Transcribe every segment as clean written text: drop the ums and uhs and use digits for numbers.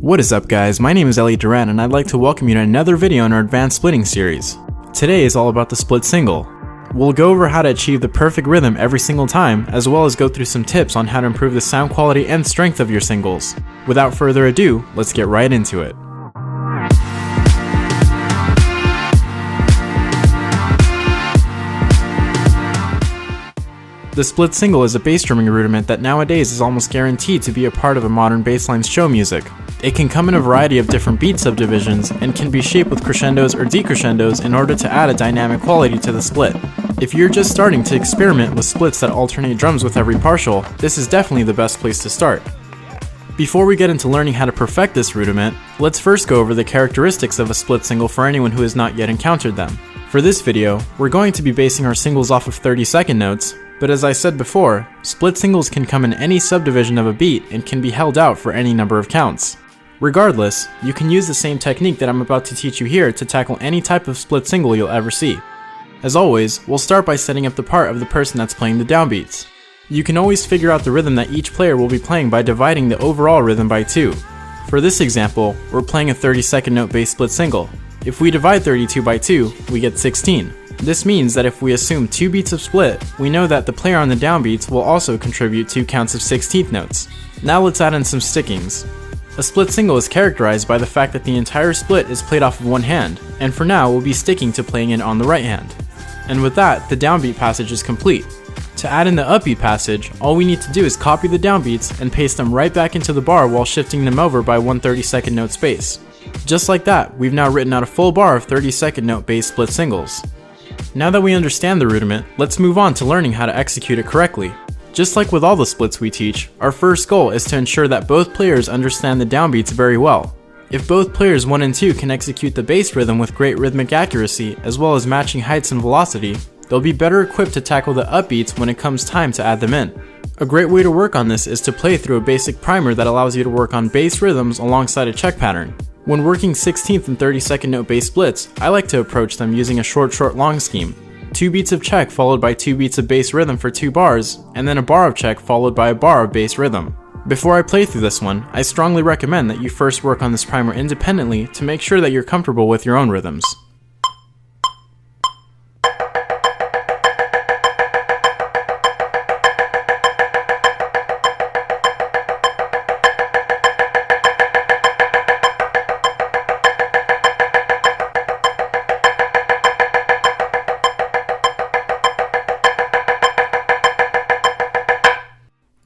What is up guys, my name is Elliot Duran and I'd like to welcome you to another video in our advanced splitting series. Today is all about the split single. We'll go over how to achieve the perfect rhythm every single time, as well as go through some tips on how to improve the sound quality and strength of your singles. Without further ado, let's get right into it. The split single is a bass drumming rudiment that nowadays is almost guaranteed to be a part of a modern bassline show music. It can come in a variety of different beat subdivisions and can be shaped with crescendos or decrescendos in order to add a dynamic quality to the split. If you're just starting to experiment with splits that alternate drums with every partial, this is definitely the best place to start. Before we get into learning how to perfect this rudiment, let's first go over the characteristics of a split single for anyone who has not yet encountered them. For this video, we're going to be basing our singles off of 30-second notes, but as I said before, split singles can come in any subdivision of a beat and can be held out for any number of counts. Regardless, you can use the same technique that I'm about to teach you here to tackle any type of split single you'll ever see. As always, we'll start by setting up the part of the person that's playing the downbeats. You can always figure out the rhythm that each player will be playing by dividing the overall rhythm by 2. For this example, we're playing a 30-second note bass split single. If we divide 32 by 2, we get 16. This means that if we assume 2 beats of split, we know that the player on the downbeats will also contribute 2 counts of 16th notes. Now let's add in some stickings. A split single is characterized by the fact that the entire split is played off of one hand, and for now we'll be sticking to playing it on the right hand. And with that, the downbeat passage is complete. To add in the upbeat passage, all we need to do is copy the downbeats and paste them right back into the bar while shifting them over by one 30-second note space. Just like that, we've now written out a full bar of 30-second note bass split singles. Now that we understand the rudiment, let's move on to learning how to execute it correctly. Just like with all the splits we teach, our first goal is to ensure that both players understand the downbeats very well. If both players 1 and 2 can execute the bass rhythm with great rhythmic accuracy as well as matching heights and velocity, they'll be better equipped to tackle the upbeats when it comes time to add them in. A great way to work on this is to play through a basic primer that allows you to work on bass rhythms alongside a check pattern. When working 16th and 30-second note bass splits, I like to approach them using a short-long scheme. 2 beats of check followed by 2 beats of bass rhythm for 2 bars, and then a bar of check followed by a bar of bass rhythm. Before I play through this one, I strongly recommend that you first work on this primer independently to make sure that you're comfortable with your own rhythms.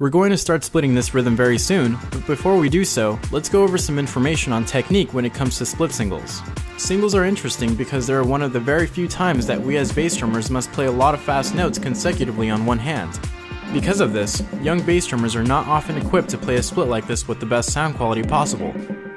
We're going to start splitting this rhythm very soon, but before we do so, let's go over some information on technique when it comes to split singles. Singles are interesting because they are one of the very few times that we as bass drummers must play a lot of fast notes consecutively on one hand. Because of this, young bass drummers are not often equipped to play a split like this with the best sound quality possible.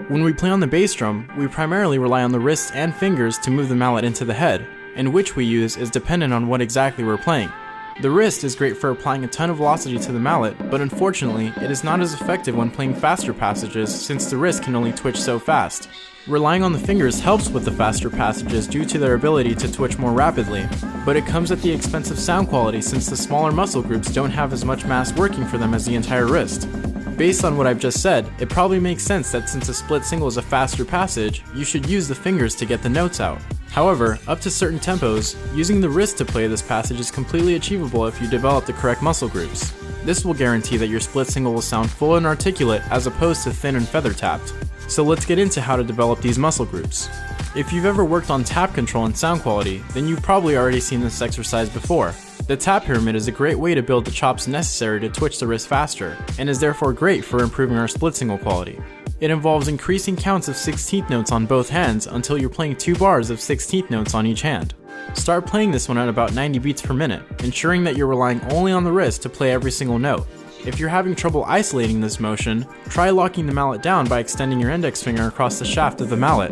When we play on the bass drum, we primarily rely on the wrists and fingers to move the mallet into the head, and which we use is dependent on what exactly we're playing. The wrist is great for applying a ton of velocity to the mallet, but unfortunately, it is not as effective when playing faster passages since the wrist can only twitch so fast. Relying on the fingers helps with the faster passages due to their ability to twitch more rapidly, but it comes at the expense of sound quality since the smaller muscle groups don't have as much mass working for them as the entire wrist. Based on what I've just said, it probably makes sense that since a split single is a faster passage, you should use the fingers to get the notes out. However, up to certain tempos, using the wrist to play this passage is completely achievable if you develop the correct muscle groups. This will guarantee that your split single will sound full and articulate as opposed to thin and feather tapped. So let's get into how to develop these muscle groups. If you've ever worked on tap control and sound quality, then you've probably already seen this exercise before. The tap pyramid is a great way to build the chops necessary to twitch the wrist faster, and is therefore great for improving our split single quality. It involves increasing counts of 16th notes on both hands until you're playing 2 bars of 16th notes on each hand. Start playing this one at about 90 beats per minute, ensuring that you're relying only on the wrist to play every single note. If you're having trouble isolating this motion, try locking the mallet down by extending your index finger across the shaft of the mallet.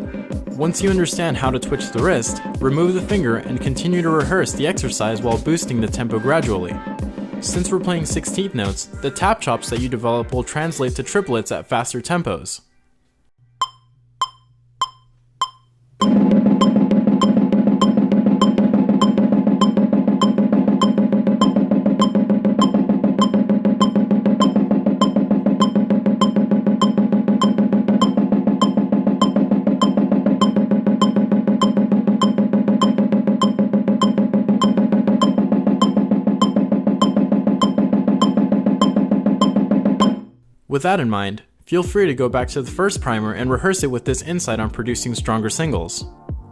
Once you understand how to twitch the wrist, remove the finger and continue to rehearse the exercise while boosting the tempo gradually. Since we're playing 16th notes, the tap chops that you develop will translate to triplets at faster tempos. With that in mind, feel free to go back to the first primer and rehearse it with this insight on producing stronger singles.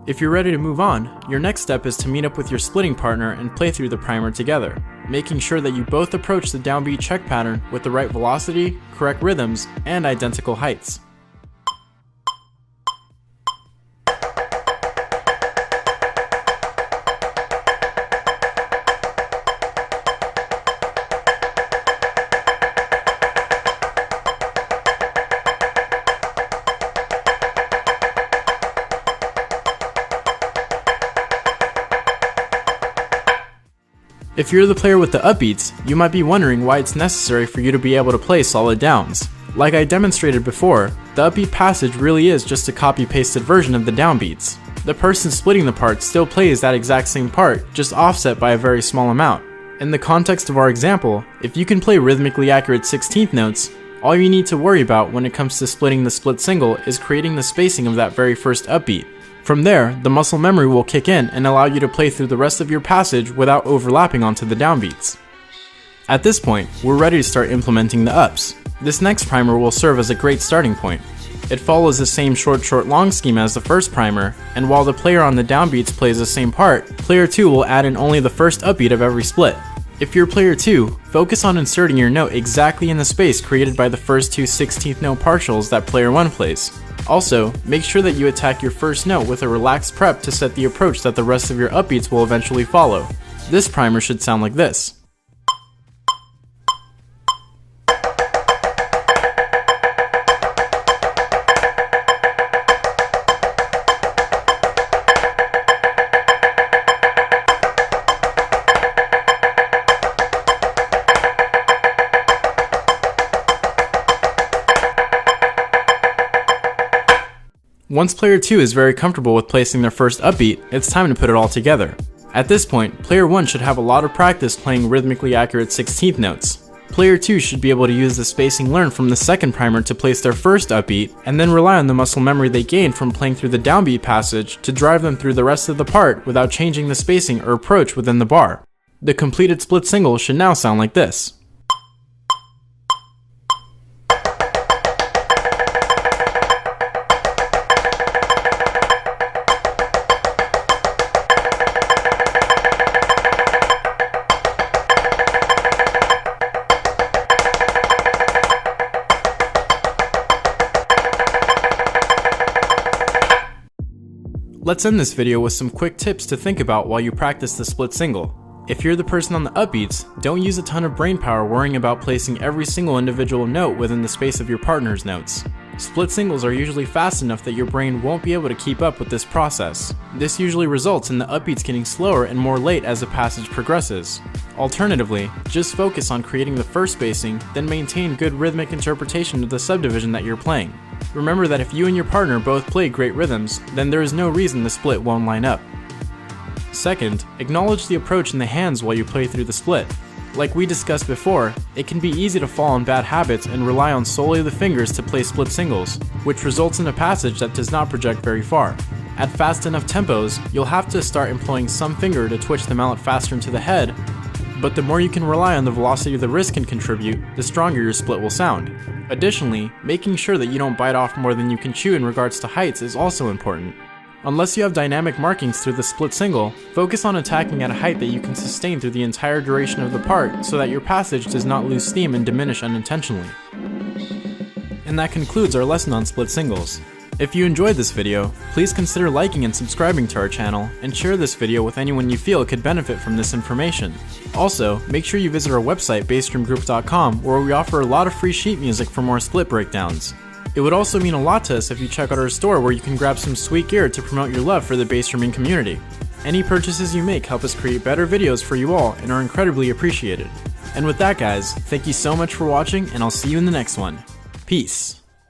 If you're ready to move on, your next step is to meet up with your splitting partner and play through the primer together, making sure that you both approach the downbeat check pattern with the right velocity, correct rhythms, and identical heights. If you're the player with the upbeats, you might be wondering why it's necessary for you to be able to play solid downs. Like I demonstrated before, the upbeat passage really is just a copy-pasted version of the downbeats. The person splitting the part still plays that exact same part, just offset by a very small amount. In the context of our example, if you can play rhythmically accurate 16th notes, all you need to worry about when it comes to splitting the split single is creating the spacing of that very first upbeat. From there, the muscle memory will kick in and allow you to play through the rest of your passage without overlapping onto the downbeats. At this point, we're ready to start implementing the ups. This next primer will serve as a great starting point. It follows the same short-long scheme as the first primer, and while the player on the downbeats plays the same part, player 2 will add in only the first upbeat of every split. If you're player 2, focus on inserting your note exactly in the space created by the first two 16th note partials that player 1 plays. Also, make sure that you attack your first note with a relaxed prep to set the approach that the rest of your upbeats will eventually follow. This primer should sound like this. Once player 2 is very comfortable with placing their first upbeat, it's time to put it all together. At this point, player 1 should have a lot of practice playing rhythmically accurate 16th notes. Player 2 should be able to use the spacing learned from the second primer to place their first upbeat, and then rely on the muscle memory they gained from playing through the downbeat passage to drive them through the rest of the part without changing the spacing or approach within the bar. The completed split single should now sound like this. Let's end this video with some quick tips to think about while you practice the split single. If you're the person on the upbeats, don't use a ton of brain power worrying about placing every single individual note within the space of your partner's notes. Split singles are usually fast enough that your brain won't be able to keep up with this process. This usually results in the upbeats getting slower and more late as the passage progresses. Alternatively, just focus on creating the first spacing, then maintain good rhythmic interpretation of the subdivision that you're playing. Remember that if you and your partner both play great rhythms, then there is no reason the split won't line up. Second, acknowledge the approach in the hands while you play through the split. Like we discussed before, it can be easy to fall in bad habits and rely on solely the fingers to play split singles, which results in a passage that does not project very far. At fast enough tempos, you'll have to start employing some finger to twitch the mallet faster into the head, but the more you can rely on the velocity the wrist can contribute, the stronger your split will sound. Additionally, making sure that you don't bite off more than you can chew in regards to heights is also important. Unless you have dynamic markings through the split single, focus on attacking at a height that you can sustain through the entire duration of the part so that your passage does not lose steam and diminish unintentionally. And that concludes our lesson on split singles. If you enjoyed this video, please consider liking and subscribing to our channel, and share this video with anyone you feel could benefit from this information. Also, make sure you visit our website bassdrumgroup.com, where we offer a lot of free sheet music for more split breakdowns. It would also mean a lot to us if you check out our store, where you can grab some sweet gear to promote your love for the bass drumming community. Any purchases you make help us create better videos for you all and are incredibly appreciated. And with that guys, thank you so much for watching, and I'll see you in the next one. Peace.